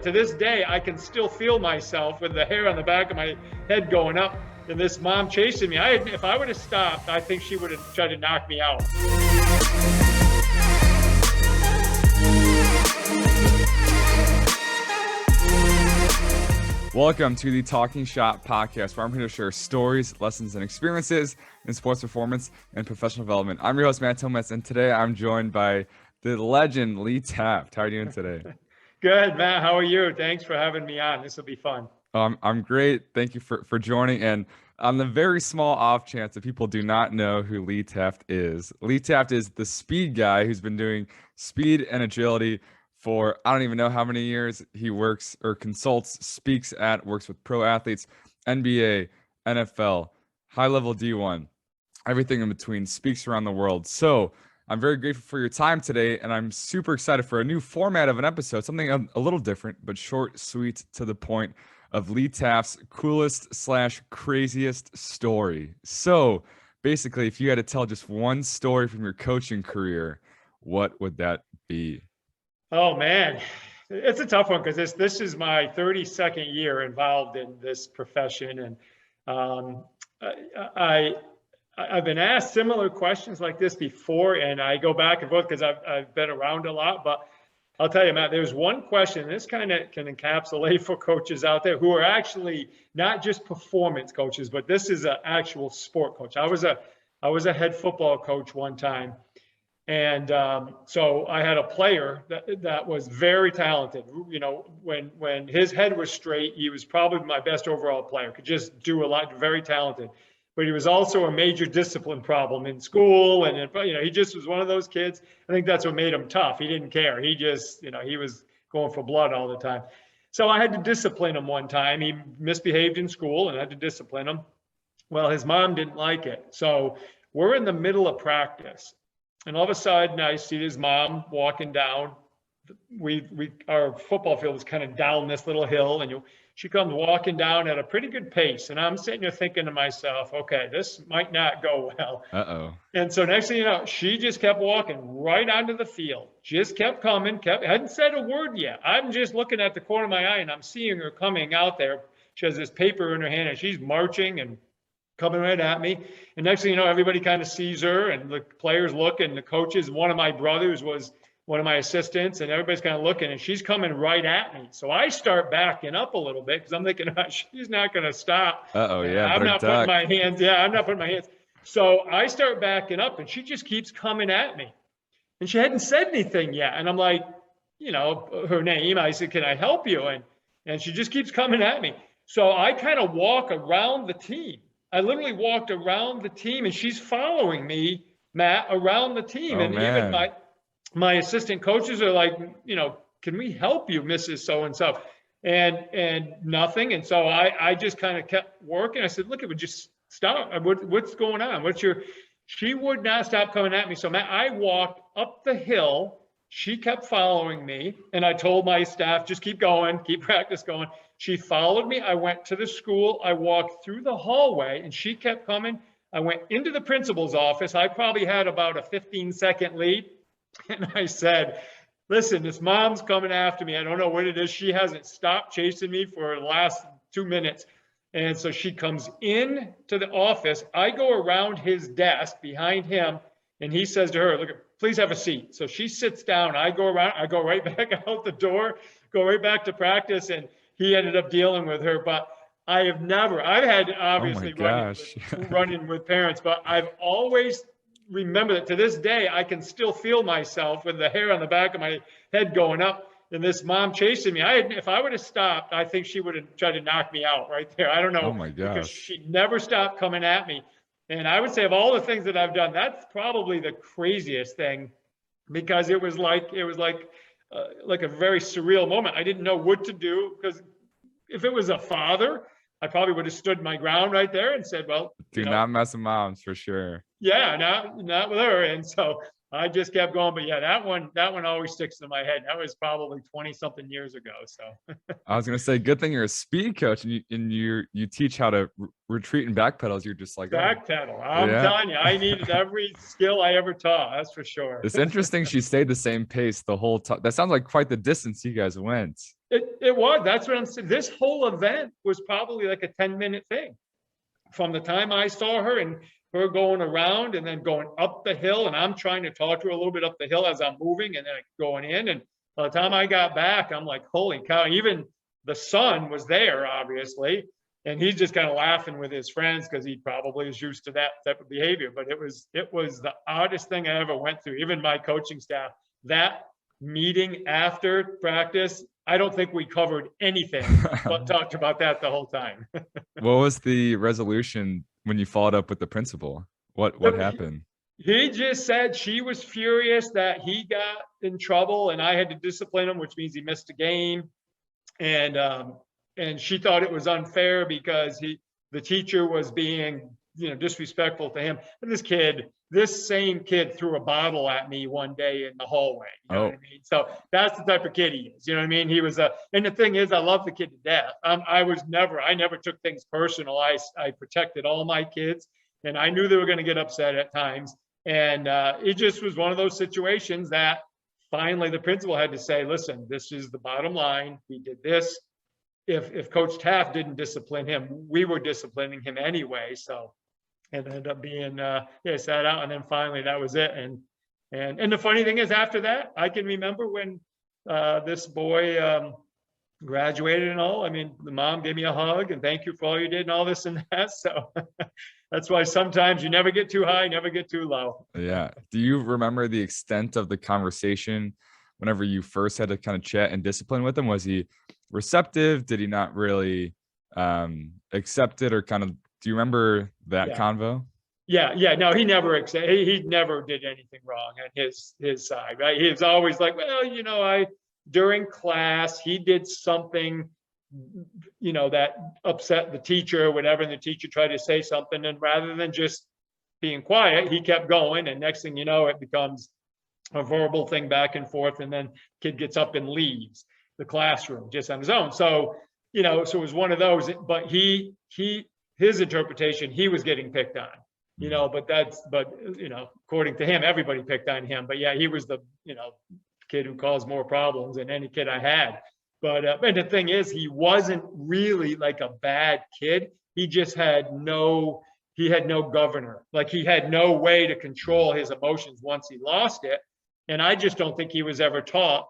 To this day, I can still feel myself with the hair on the back of my head going up and this mom chasing me. If I would have stopped, I think she would have tried to knock me out. Welcome to the Talking Shop podcast, where I'm here to share stories, lessons, and experiences in sports performance and professional development. I'm your host, Matt Tometz, and today I'm joined by the legend, Lee Taft. How are you doing today? Good, Matt. How are you? Thanks for having me on. This will be fun. I'm great. Thank you for joining. And on the very small off chance that people do not know who Lee Taft is the speed guy who's been doing speed and agility for I don't even know how many years. He works or consults, works with pro athletes, NBA, NFL, high-level D1, everything in between, speaks around the world. So I'm very grateful for your time today, and I'm super excited for a new format of an episode, something a little different, but short, sweet, to the point, of Lee Taft's coolest/craziest story. So basically, if you had to tell just one story from your coaching career, what would that be? Oh, man. It's a tough one because this is my 32nd year involved in this profession. And I've been asked similar questions like this before, and I go back and forth because I've been around a lot. But I'll tell you, Matt, there's one question. This kind of can encapsulate for coaches out there who are actually not just performance coaches, but this is an actual sport coach. I was a head football coach one time. And so I had a player that was very talented. You know, when his head was straight, he was probably my best overall player. Could just do a lot, very talented. But he was also a major discipline problem in school, and he just was one of those kids. I think that's what made him tough. He didn't care. He just, he was going for blood all the time. So I had to discipline him one time. He misbehaved in school, and I had to discipline him. Well, his mom didn't like it. So we're in the middle of practice. And all of a sudden, I see his mom walking down. Our football field is kind of down this little hill, and she comes walking down at a pretty good pace. And I'm sitting there thinking to myself, okay, this might not go well. Uh-oh. And so next thing you know, she just kept walking right onto the field, just kept coming, hadn't said a word yet. I'm just looking at the corner of my eye, and I'm seeing her coming out there. She has this paper in her hand, and she's marching and coming right at me. And next thing you know, everybody kind of sees her, and the players look, and the coaches, one of my brothers was one of my assistants, and everybody's kind of looking, and she's coming right at me. So I start backing up a little bit because I'm thinking, she's not going to stop. Uh-oh, yeah. I'm not putting my hands. Yeah, I'm not putting my hands. So I start backing up, and she just keeps coming at me. And she hadn't said anything yet. And I'm like, her name. I said, can I help you? And she just keeps coming at me. So I kind of walk around the team. I literally walked around the team, and she's following me, Matt, around the team. Oh, and man. Even my assistant coaches are like, can we help you, Mrs. So-and-so? And nothing. And so I just kind of kept working. I said, look, it would just stop. What's going on? She would not stop coming at me. So Matt, I walked up the hill. She kept following me. And I told my staff, just keep going, keep practice going. She followed me. I went to the school. I walked through the hallway, and she kept coming. I went into the principal's office. I probably had about a 15-second lead. And I said, listen, this mom's coming after me. I don't know what it is. She hasn't stopped chasing me for the last 2 minutes. And so she comes in to the office. I go around his desk behind him, and he says to her, look, please have a seat. So she sits down. I go around. I go right back out the door, go right back to practice. And he ended up dealing with her. But I've had obviously running with parents, but I've always remember that to this day, I can still feel myself with the hair on the back of my head going up, and this mom chasing me. If I would have stopped, I think she would have tried to knock me out right there. I don't know. Oh my gosh. Because she never stopped coming at me. And I would say of all the things that I've done, that's probably the craziest thing, because it was like a very surreal moment. I didn't know what to do, because if it was a father, I probably would have stood my ground right there and said, well, do not mess with moms, for sure. Yeah, not with her. And so I just kept going. But yeah, that one always sticks in my head. That was probably 20 something years ago. So I was gonna say, good thing you're a speed coach and you teach how to retreat and backpedals. You're just like, oh, back pedal. I'm yeah. telling you, I needed every skill I ever taught. That's for sure. It's interesting she stayed the same pace the whole time. That sounds like quite the distance you guys went. It was. That's what I'm saying. This whole event was probably like a 10-minute thing. From the time I saw her and her going around and then going up the hill, and I'm trying to talk to her a little bit up the hill as I'm moving and then going in. And by the time I got back, I'm like, holy cow. Even the son was there, obviously. And he's just kind of laughing with his friends because he probably is used to that type of behavior. But it was the oddest thing I ever went through. Even my coaching staff, that meeting after practice, I don't think we covered anything but talked about that the whole time. What was the resolution when you followed up with the principal? What happened? He just said she was furious that he got in trouble and I had to discipline him, which means he missed a game. And she thought it was unfair because the teacher was being, disrespectful to him. And this same kid threw a bottle at me one day in the hallway. You know what I mean? So that's the type of kid he is. You know what I mean? He was and the thing is, I love the kid to death. I never took things personal. I protected all my kids, and I knew they were going to get upset at times. And it just was one of those situations that finally the principal had to say, listen, this is the bottom line. We did this. If Coach Taft didn't discipline him, we were disciplining him anyway. So it ended up being, sat out, and then finally that was it. And the funny thing is, after that, I can remember when this boy graduated and all. I mean, the mom gave me a hug and thank you for all you did and all this and that. So that's why sometimes you never get too high, never get too low. Yeah. Do you remember the extent of the conversation whenever you first had to kind of chat and discipline with him? Was he receptive? Did he not really accept it, or kind of, do you remember that convo? Yeah. No, he never he never did anything wrong on his side, right? He was always like, well, during class, he did something, that upset the teacher or whatever, and the teacher tried to say something, and rather than just being quiet, he kept going, and next thing you know, it becomes a verbal thing back and forth, and then kid gets up and leaves the classroom just on his own. So, so it was one of those, but his interpretation, he was getting picked on, but according to him, everybody picked on him. But yeah, he was the, kid who caused more problems than any kid I had. But and the thing is, he wasn't really like a bad kid. He just had no governor. Like, he had no way to control his emotions once he lost it. And I just don't think he was ever taught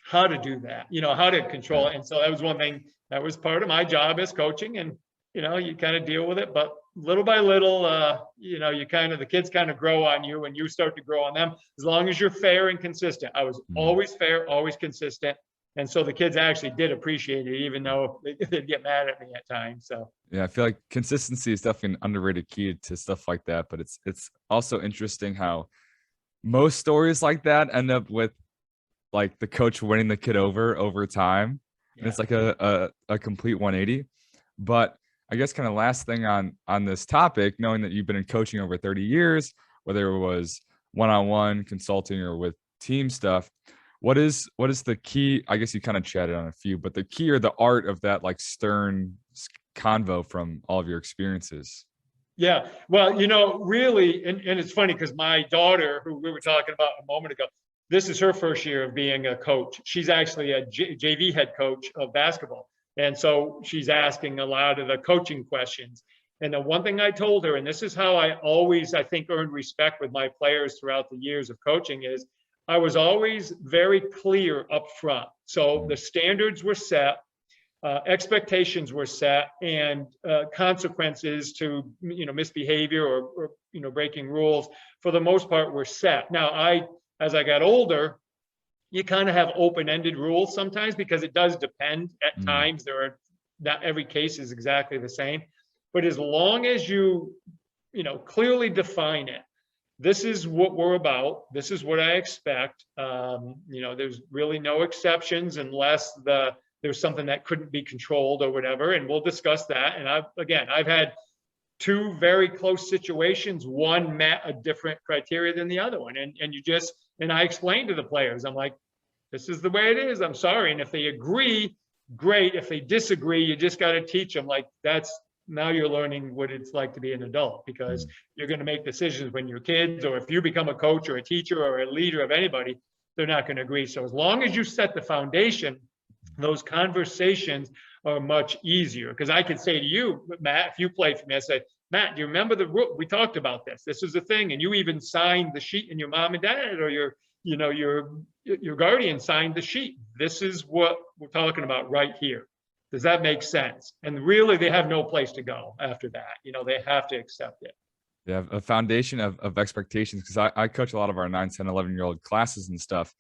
how to do that, how to control it. And so that was one thing that was part of my job as coaching. And, you kind of deal with it, but little by little, the kids kind of grow on you and you start to grow on them, as long as you're fair and consistent. I was always fair, always consistent. And so the kids actually did appreciate it, even though they'd get mad at me at times. So yeah, I feel like consistency is definitely an underrated key to stuff like that. But it's also interesting how most stories like that end up with like the coach winning the kid over time. And it's like a complete 180. But I guess kind of last thing on this topic, knowing that you've been in coaching over 30 years, whether it was one-on-one consulting or with team stuff, what is the key? I guess you kind of chatted on a few, but the key or the art of that like stern convo from all of your experiences? Yeah, well, really, and it's funny because my daughter, who we were talking about a moment ago, this is her first year of being a coach. She's actually a JV head coach of basketball. And so she's asking a lot of the coaching questions. And the one thing I told her, and this is how I always, I think, earned respect with my players throughout the years of coaching, is I was always very clear up front. So the standards were set, expectations were set, and consequences to misbehavior or breaking rules for the most part were set. Now, as I got older, you kind of have open-ended rules sometimes, because it does depend at times. Not every case is exactly the same, but as long as you clearly define it, this is what we're about, this is what I expect. There's really no exceptions unless there's something that couldn't be controlled or whatever, and we'll discuss that. And I've had two very close situations, one met a different criteria than the other one. And I explained to the players, I'm like, this is the way it is. I'm sorry. And if they agree, great. If they disagree, you just got to teach them, like, now you're learning what it's like to be an adult, because you're going to make decisions when you're kids, or if you become a coach or a teacher or a leader of anybody, they're not going to agree. So as long as you set the foundation, those conversations are much easier. Because I could say to you, Matt, if you played for me, I say, Matt, do you remember the rule? We talked about this. This is the thing. And you even signed the sheet, and your mom and dad or your guardian signed the sheet. This is what we're talking about right here. Does that make sense? And really, they have no place to go after that. They have to accept it. Yeah, a foundation of expectations, because I coach a lot of our 9, 10, 11-year-old classes and stuff.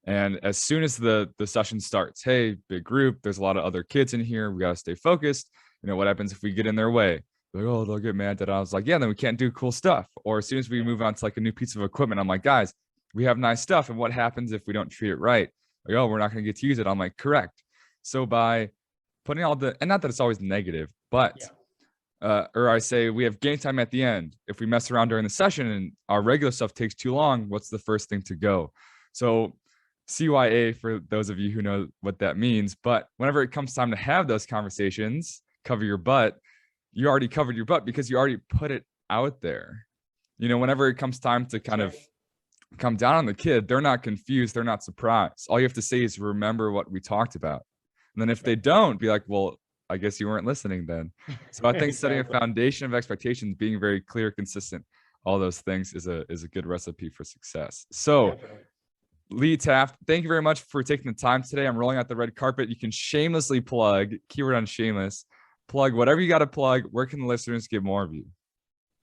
And as soon as the session starts, hey, big group, there's a lot of other kids in here. We got to stay focused. What happens if we get in their way? Like, oh, they'll get mad that I was like, yeah, then we can't do cool stuff. Or as soon as we move on to like a new piece of equipment, I'm like, guys, we have nice stuff. And what happens if we don't treat it right? Like, oh, we're not going to get to use it. I'm like, correct. So by putting all and not that it's always negative, but, or I say we have game time at the end. If we mess around during the session and our regular stuff takes too long, what's the first thing to go? So CYA, for those of you who know what that means, but whenever it comes time to have those conversations, cover your butt, you already covered your butt because you already put it out there. Whenever it comes time to kind of come down on the kid, they're not confused. They're not surprised. All you have to say is remember what we talked about. And then if they don't, be like, well, I guess you weren't listening then. So I think setting a foundation of expectations, being very clear, consistent, all those things is a good recipe for success. So Lee Taft, thank you very much for taking the time today. I'm rolling out the red carpet. You can shamelessly plug, keyword on shameless, plug whatever you got to plug. Where can the listeners get more of you?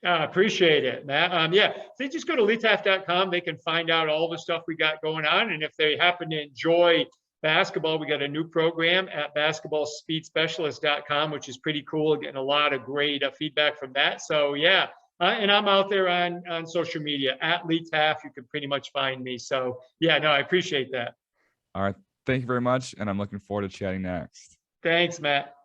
Appreciate it, Matt. If they just go to leetaft.com, they can find out all the stuff we got going on. And if they happen to enjoy basketball, we got a new program at basketballspeedspecialist.com, which is pretty cool. Getting a lot of great feedback from that. So and I'm out there on social media at Lee Taft. You can pretty much find me. So I appreciate that. All right. Thank you very much. And I'm looking forward to chatting next. Thanks, Matt.